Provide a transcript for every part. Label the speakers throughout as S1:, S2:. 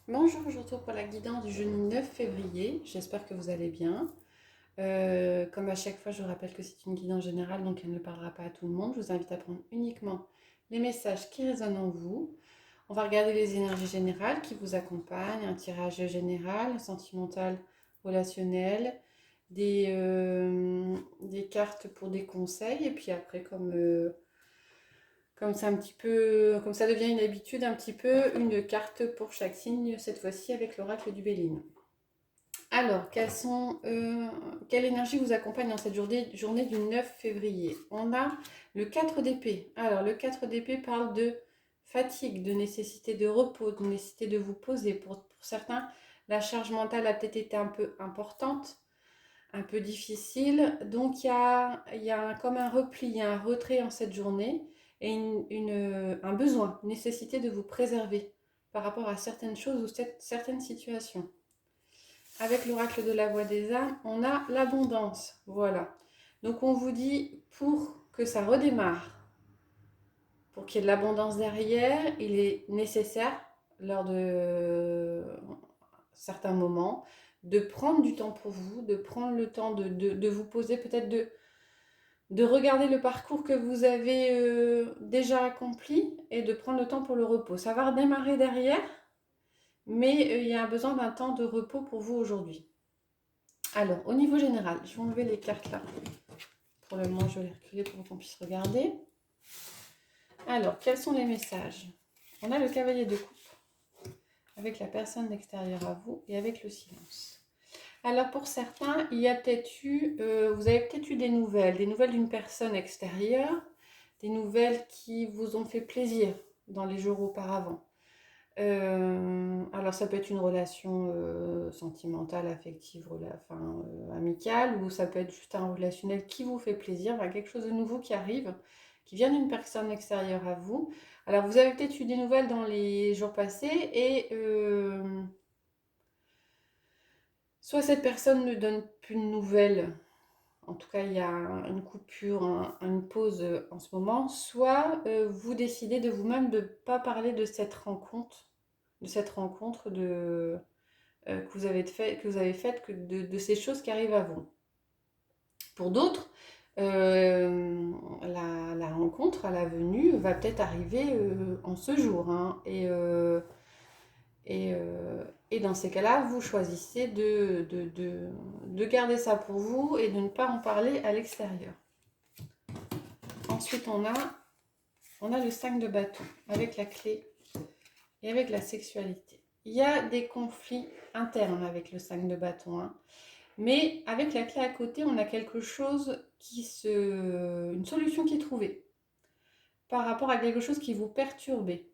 S1: Bonjour, je vous retrouve pour la guidance du jeudi 9 février. J'espère que vous allez bien. Comme à chaque fois, je vous rappelle que c'est une guidance générale, donc elle ne parlera pas à tout le monde. Je vous invite à prendre uniquement les messages qui résonnent en vous. On va regarder les énergies générales qui vous accompagnent, un tirage général, sentimental, relationnel, des cartes pour des conseils, et puis après, comme c'est un petit peu, comme ça devient une habitude, un petit peu une carte pour chaque signe, cette fois-ci avec l'oracle du Béline. Alors, quelle énergie vous accompagne dans cette journée du 9 février? On a le 4 d'épée. Alors, le 4 d'épée parle de fatigue, de nécessité de repos, de nécessité de vous poser. Pour certains, la charge mentale a peut-être été un peu importante, un peu difficile. Donc, il y a comme un repli, il y a un retrait en cette journée et un besoin, une nécessité de vous préserver par rapport à certaines choses ou certaines situations. Avec l'oracle de la voix des âmes, on a l'abondance. Voilà. Donc, on vous dit, pour que ça redémarre, pour qu'il y ait de l'abondance derrière, il est nécessaire, lors de certains moments, de prendre du temps pour vous, de prendre le temps de vous poser, peut-être de regarder le parcours que vous avez déjà accompli et de prendre le temps pour le repos. Ça va redémarrer derrière, mais il y a besoin d'un temps de repos pour vous aujourd'hui. Alors, au niveau général, je vais enlever les cartes là. Pour le moment, je vais les reculer pour qu'on puisse regarder. Alors, quels sont les messages? On a le cavalier de coupe avec la personne extérieure à vous et avec le silence. Alors pour certains, il y a peut-être eu, vous avez peut-être eu des nouvelles d'une personne extérieure, des nouvelles qui vous ont fait plaisir dans les jours auparavant. Alors ça peut être une relation sentimentale, affective, amicale, ou ça peut être juste un relationnel qui vous fait plaisir, quelque chose de nouveau qui arrive, qui vient d'une personne extérieure à vous. Alors vous avez peut-être eu des nouvelles dans les jours passés et soit cette personne ne donne plus de nouvelles, en tout cas il y a une coupure, une pause en ce moment, soit vous décidez de vous-même de ne pas parler de cette rencontre que vous avez faite, de ces choses qui arrivent à vous. Pour d'autres, la rencontre à la venue va peut-être arriver en ce jour, hein, et dans ces cas-là, vous choisissez de garder ça pour vous et de ne pas en parler à l'extérieur. Ensuite, on a le 5 de bâton avec la clé et avec la sexualité. Il y a des conflits internes avec le 5 de bâton, hein. Mais avec la clé à côté, on a quelque chose une solution qui est trouvée par rapport à quelque chose qui vous perturbait.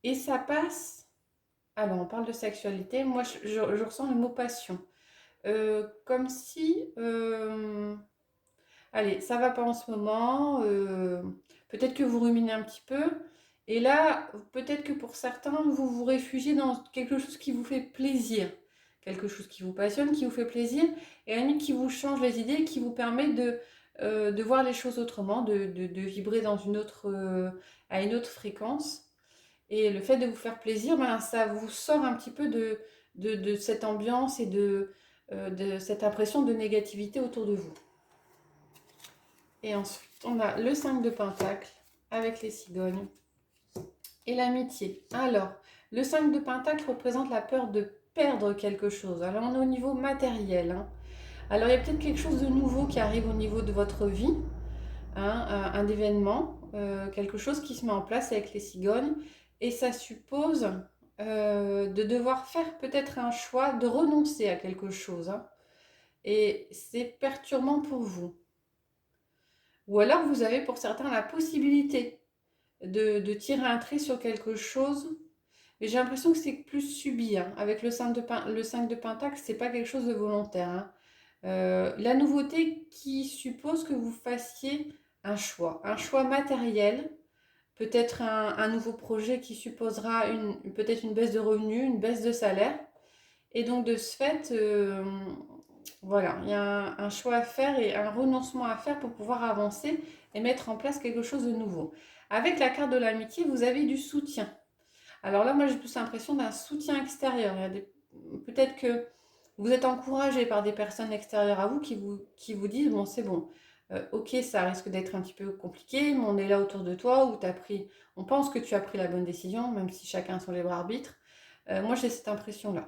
S1: Et ça passe. Alors, on parle de sexualité. Moi, je ressens le mot passion. Comme si, allez, ça va pas en ce moment. Peut-être que vous ruminez un petit peu. Et là, peut-être que pour certains, vous vous réfugiez dans quelque chose qui vous fait plaisir, quelque chose qui vous passionne, qui vous fait plaisir, et à la limite qui vous change les idées, qui vous permet de voir les choses autrement, de vibrer dans à une autre fréquence. Et le fait de vous faire plaisir, ça vous sort un petit peu de cette ambiance et de cette impression de négativité autour de vous. Et ensuite, on a le 5 de Pentacle avec les cigognes et l'amitié. Alors, le 5 de Pentacle représente la peur de perdre quelque chose. Alors, on est au niveau matériel, hein. Alors, il y a peut-être quelque chose de nouveau qui arrive au niveau de votre vie, hein, un événement, quelque chose qui se met en place avec les cigognes. Et ça suppose de devoir faire peut-être un choix, de renoncer à quelque chose, hein. Et c'est perturbant pour vous. Ou alors vous avez pour certains la possibilité de tirer un trait sur quelque chose. Mais j'ai l'impression que c'est plus subi, hein. Avec le 5 de Pentacle, c'est pas quelque chose de volontaire, hein. La nouveauté qui suppose que vous fassiez un choix matériel, peut-être un nouveau projet qui supposera peut-être une baisse de revenus, une baisse de salaire. Et donc de ce fait, voilà, il y a un choix à faire et un renoncement à faire pour pouvoir avancer et mettre en place quelque chose de nouveau. Avec la carte de l'amitié, vous avez du soutien. Alors là, moi, j'ai plus l'impression d'un soutien extérieur. Peut-être que vous êtes encouragé par des personnes extérieures à vous qui vous disent, bon, c'est bon, ok, ça risque d'être un petit peu compliqué, mais on est là autour de toi, on pense que tu as pris la bonne décision, même si chacun a son libre arbitre. Moi, j'ai cette impression-là.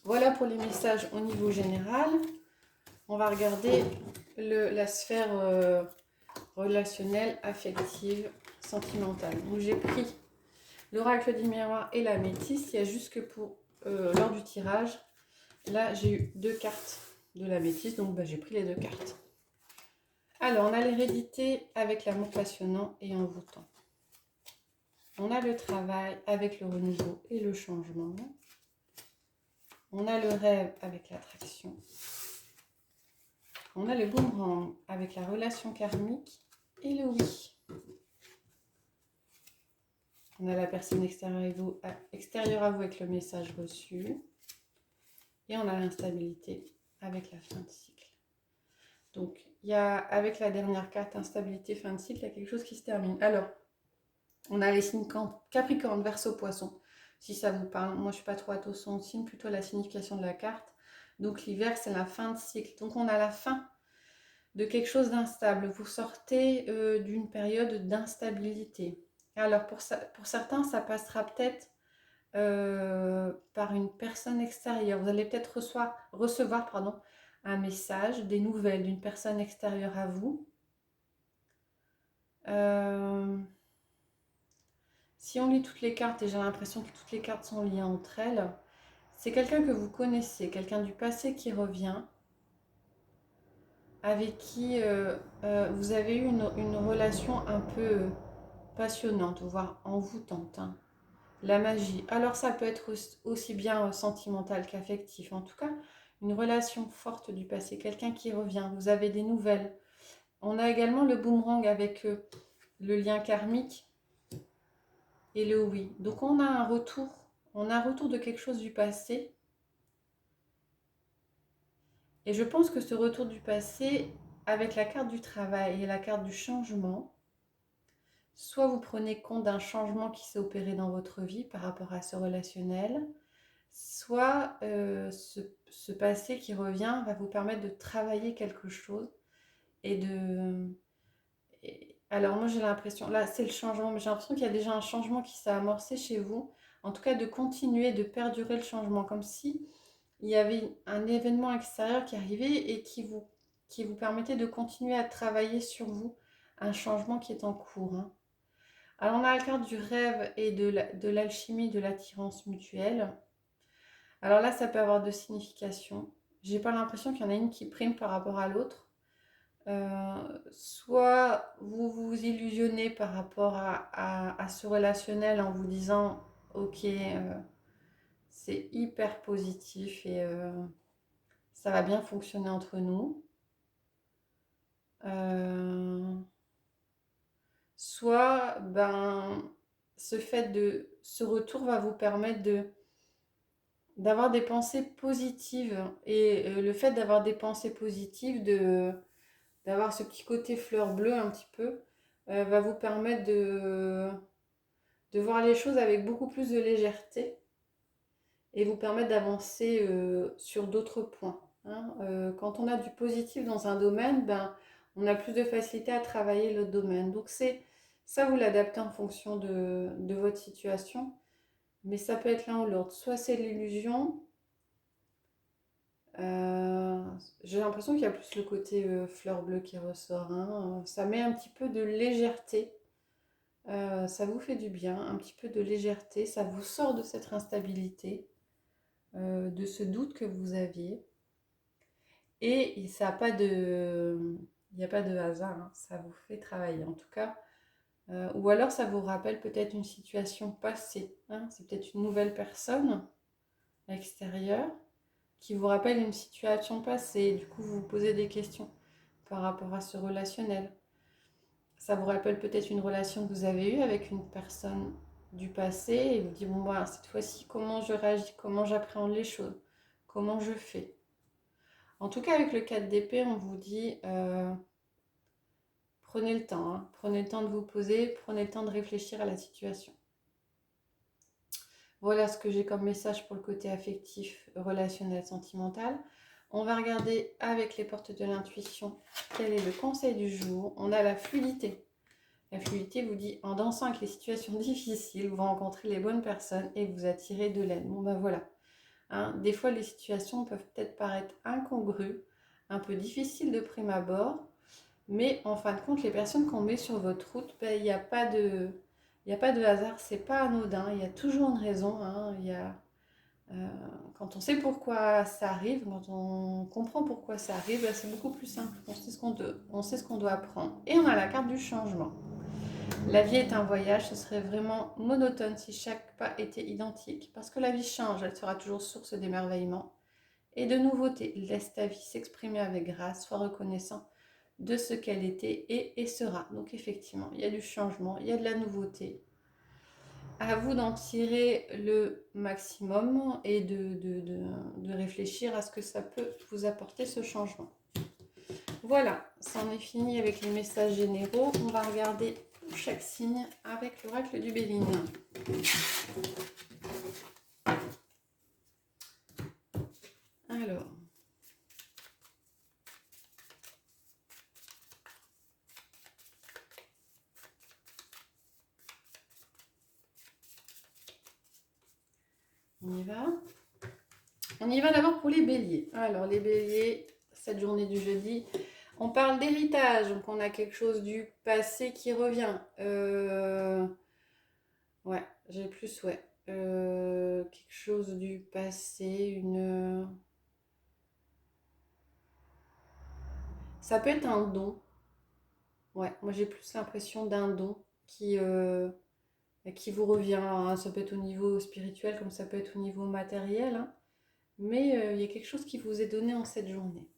S1: Voilà pour les messages au niveau général. On va regarder la sphère relationnelle, affective, sentimentale. Donc j'ai pris l'oracle du miroir et la métisse. Il y a juste que pour lors du tirage, là j'ai eu 2 cartes de la métisse, donc j'ai pris les 2 cartes. Alors on a l'hérédité avec l'amour passionnant et envoûtant. On a le travail avec le renouveau et le changement. On a le rêve avec l'attraction. On a le boomerang avec la relation karmique et le oui. On a la personne extérieure à vous avec le message reçu. Et on a l'instabilité avec la fin de cycle. Donc, avec la dernière carte, instabilité, fin de cycle, il y a quelque chose qui se termine. Alors, on a les signes Capricorne, Verseau, Poisson. Si ça vous parle, moi je ne suis pas trop attention au signe, plutôt la signification de la carte. Donc, l'hiver, c'est la fin de cycle. Donc, on a la fin de quelque chose d'instable. Vous sortez d'une période d'instabilité. Alors, pour certains, ça passera peut-être par une personne extérieure. Vous allez peut-être recevoir un message, des nouvelles d'une personne extérieure à vous. Si on lit toutes les cartes, et j'ai l'impression que toutes les cartes sont liées entre elles, c'est quelqu'un que vous connaissez, quelqu'un du passé qui revient, avec qui vous avez eu une relation un peu passionnante, voire envoûtante. Hein. La magie. Alors ça peut être aussi bien sentimental qu'affectif. En tout cas, une relation forte du passé, quelqu'un qui revient, vous avez des nouvelles. On a également le boomerang avec le lien karmique et le oui. Donc on a un retour de quelque chose du passé. Et je pense que ce retour du passé, avec la carte du travail et la carte du changement, soit vous prenez compte d'un changement qui s'est opéré dans votre vie par rapport à ce relationnel, soit ce passé qui revient va vous permettre de travailler quelque chose et de... Alors moi j'ai l'impression, là c'est le changement, mais j'ai l'impression qu'il y a déjà un changement qui s'est amorcé chez vous, en tout cas de continuer, de perdurer le changement, comme si il y avait un événement extérieur qui arrivait et qui vous permettait de continuer à travailler sur vous, un changement qui est en cours. Hein. Alors on a la carte du rêve et de l'alchimie, de l'attirance mutuelle. Alors là, ça peut avoir deux significations. J'ai pas l'impression qu'il y en a une qui prime par rapport à l'autre. Soit vous vous illusionnez par rapport à ce relationnel en vous disant ok, c'est hyper positif et ça va bien fonctionner entre nous. Soit ce retour va vous permettre d'avoir des pensées positives et le fait d'avoir des pensées positives, d'avoir ce petit côté fleur bleue un petit peu, va vous permettre de voir les choses avec beaucoup plus de légèreté et vous permettre d'avancer sur d'autres points. Hein. Quand on a du positif dans un domaine, on a plus de facilité à travailler le domaine. Donc ça, vous l'adaptez en fonction de votre situation, mais ça peut être l'un ou l'autre. Soit c'est l'illusion, j'ai l'impression qu'il y a plus le côté fleur bleue qui ressort. Hein. Ça met un petit peu de légèreté. Ça vous fait du bien, un petit peu de légèreté. Ça vous sort de cette instabilité, de ce doute que vous aviez. Et ça a pas de... il n'y a pas de hasard. Hein. Ça vous fait travailler en tout cas. Ou alors ça vous rappelle peut-être une situation passée. Hein. C'est peut-être une nouvelle personne extérieure qui vous rappelle une situation passée. Du coup, vous vous posez des questions par rapport à ce relationnel. Ça vous rappelle peut-être une relation que vous avez eue avec une personne du passé et vous dites, bon, voilà, cette fois-ci, comment je réagis, comment j'appréhende les choses, comment je fais. En tout cas, avec le 4 d'épée, on vous dit, prenez le temps. Hein. Prenez le temps de vous poser, prenez le temps de réfléchir à la situation. Voilà ce que j'ai comme message pour le côté affectif, relationnel, sentimental. On va regarder avec les portes de l'intuition quel est le conseil du jour. On a la fluidité. La fluidité vous dit, en dansant avec les situations difficiles, vous rencontrez les bonnes personnes et vous attirez de l'aide. Bon ben voilà. Hein, des fois, les situations peuvent peut-être paraître incongrues, un peu difficiles de prime abord, mais en fin de compte, les personnes qu'on met sur votre route, ben, il n'y a pas de... Il n'y a pas de hasard, c'est pas anodin, il y a toujours une raison. Hein, quand on sait pourquoi ça arrive, quand on comprend pourquoi ça arrive, ben, c'est beaucoup plus simple. On sait ce qu'on doit apprendre. Et on a la carte du changement. La vie est un voyage, ce serait vraiment monotone si chaque pas était identique. Parce que la vie change, elle sera toujours source d'émerveillement et de nouveautés. Laisse ta vie s'exprimer avec grâce, sois reconnaissant de ce qu'elle était et sera. Donc effectivement, il y a du changement, il y a de la nouveauté. À vous d'en tirer le maximum et de réfléchir à ce que ça peut vous apporter ce changement. Voilà, c'en est fini avec les messages généraux. On va regarder pour chaque signe avec l'oracle du Béline. Alors, on y va. On y va d'abord pour les béliers. Alors, les béliers, cette journée du jeudi, on parle d'héritage. Donc, on a quelque chose du passé qui revient. Ouais, j'ai plus, ouais. Quelque chose du passé, ça peut être un don. Ouais, moi j'ai plus l'impression d'un don qui vous revient. Hein. Ça peut être au niveau spirituel comme ça peut être au niveau matériel. Hein. Mais il y a quelque chose qui vous est donné en cette journée.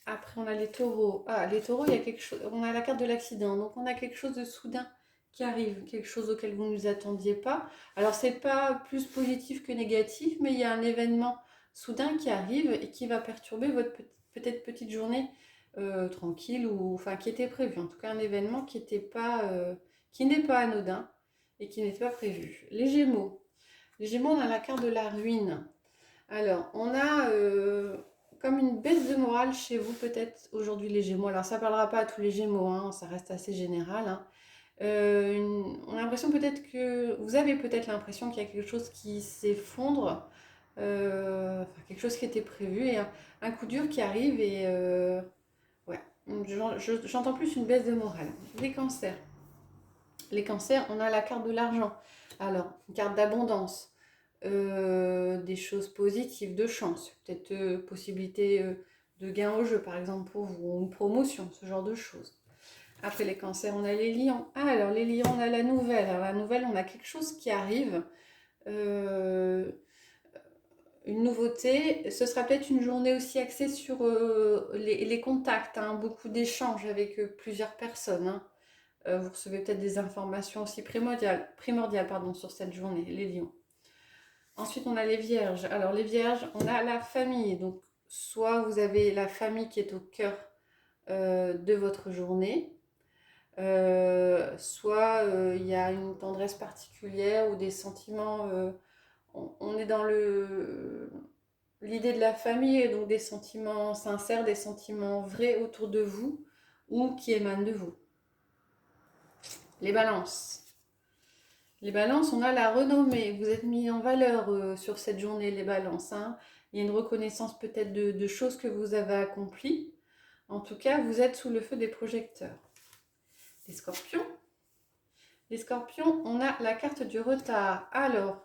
S1: Après, on a les taureaux. Ah, les taureaux, il y a quelque chose. On a la carte de l'accident. Donc, on a quelque chose de soudain qui arrive, quelque chose auquel vous ne vous attendiez pas. Alors, c'est pas plus positif que négatif, mais il y a un événement soudain qui arrive et qui va perturber votre peut-être petite journée tranquille ou enfin qui était prévue. En tout cas, un événement qui n'est pas anodin et qui n'était pas prévu. Les Gémeaux. Les Gémeaux, on a la carte de la ruine. Alors, on a comme une baisse de morale chez vous peut-être aujourd'hui les Gémeaux. Alors, ça ne parlera pas à tous les Gémeaux, hein, ça reste assez général. Hein. On a l'impression peut-être que vous avez peut-être l'impression qu'il y a quelque chose qui s'effondre, enfin, quelque chose qui était prévu et un coup dur qui arrive et ouais, j'entends plus une baisse de morale. Les cancers. Les cancers, on a la carte de l'argent. Alors, une carte d'abondance. Des choses positives, de chance, peut-être possibilité de gain au jeu par exemple pour vous, ou une promotion, ce genre de choses. Après les cancers, on a les lions. Ah, alors les lions, on a la nouvelle. Alors la nouvelle, on a quelque chose qui arrive, euh, une nouveauté. Ce sera peut-être une journée aussi axée sur les contacts, hein, beaucoup d'échanges avec plusieurs personnes. Hein. Vous recevez peut-être des informations aussi primordiales pardon, sur cette journée, les lions. Ensuite, on a les vierges. Alors, les vierges, on a la famille. Donc, soit vous avez la famille qui est au cœur de votre journée, soit il y a une tendresse particulière ou des sentiments. On est dans l'idée de la famille, et donc des sentiments sincères, des sentiments vrais autour de vous ou qui émanent de vous. Les balances. Les balances, on a la renommée. Vous êtes mis en valeur sur cette journée, les balances. Hein. Il y a une reconnaissance peut-être de choses que vous avez accomplies. En tout cas, vous êtes sous le feu des projecteurs. Les scorpions. Les scorpions, on a la carte du retard. Alors,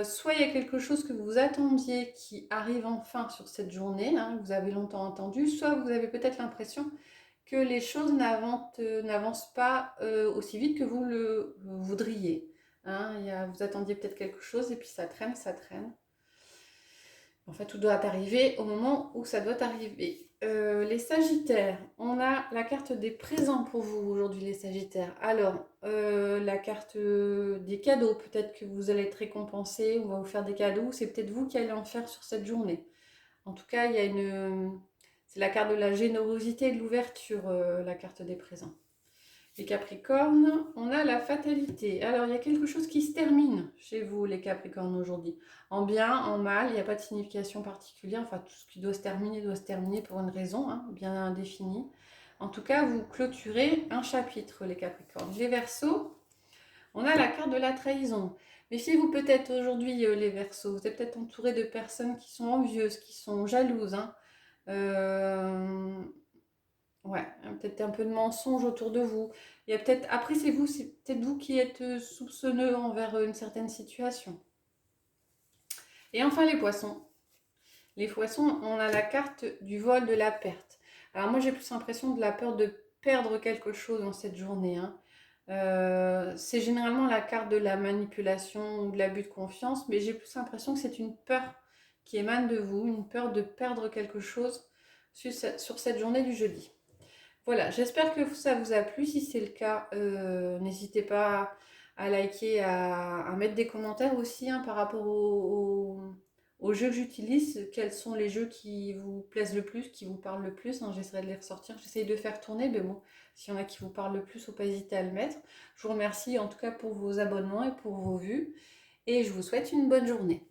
S1: soit il y a quelque chose que vous attendiez qui arrive enfin sur cette journée, hein, que vous avez longtemps entendu, soit vous avez peut-être l'impression que les choses n'avancent pas aussi vite que vous le voudriez. Hein, vous attendiez peut-être quelque chose et puis ça traîne, ça traîne. En fait, tout doit arriver au moment où ça doit arriver. Les Sagittaires, on a la carte des présents pour vous aujourd'hui, les Sagittaires. Alors, la carte des cadeaux, peut-être que vous allez être récompensé, on va vous faire des cadeaux, c'est peut-être vous qui allez en faire sur cette journée. En tout cas, il y a c'est la carte de la générosité et de l'ouverture, la carte des présents. Les Capricornes, on a la fatalité. Alors, il y a quelque chose qui se termine chez vous, les Capricornes, aujourd'hui. En bien, en mal, il n'y a pas de signification particulière. Enfin, tout ce qui doit se terminer pour une raison hein, bien définie. En tout cas, vous clôturez un chapitre, les Capricornes. Les Verseaux, on a la carte de la trahison. Méfiez-vous peut-être aujourd'hui, les Verseaux. Vous êtes peut-être entouré de personnes qui sont envieuses, qui sont jalouses. Hein. Ouais, peut-être un peu de mensonge autour de vous. Il y a peut-être, après c'est vous, c'est peut-être vous qui êtes soupçonneux envers une certaine situation. Et enfin les poissons. Les poissons, on a la carte du vol, de la perte. Alors moi j'ai plus l'impression de la peur de perdre quelque chose dans cette journée. Hein. C'est généralement la carte de la manipulation ou de l'abus de confiance, mais j'ai plus l'impression que c'est une peur qui émane de vous, une peur de perdre quelque chose sur cette journée du jeudi. Voilà, j'espère que ça vous a plu. Si c'est le cas, n'hésitez pas à liker, à mettre des commentaires aussi hein, par rapport aux jeux que j'utilise. Quels sont les jeux qui vous plaisent le plus, qui vous parlent le plus hein, j'essaierai de les ressortir. J'essaye de faire tourner, mais bon, s'il y en a qui vous parlent le plus, il ne faut pas hésiter à le mettre. Je vous remercie en tout cas pour vos abonnements et pour vos vues. Et je vous souhaite une bonne journée.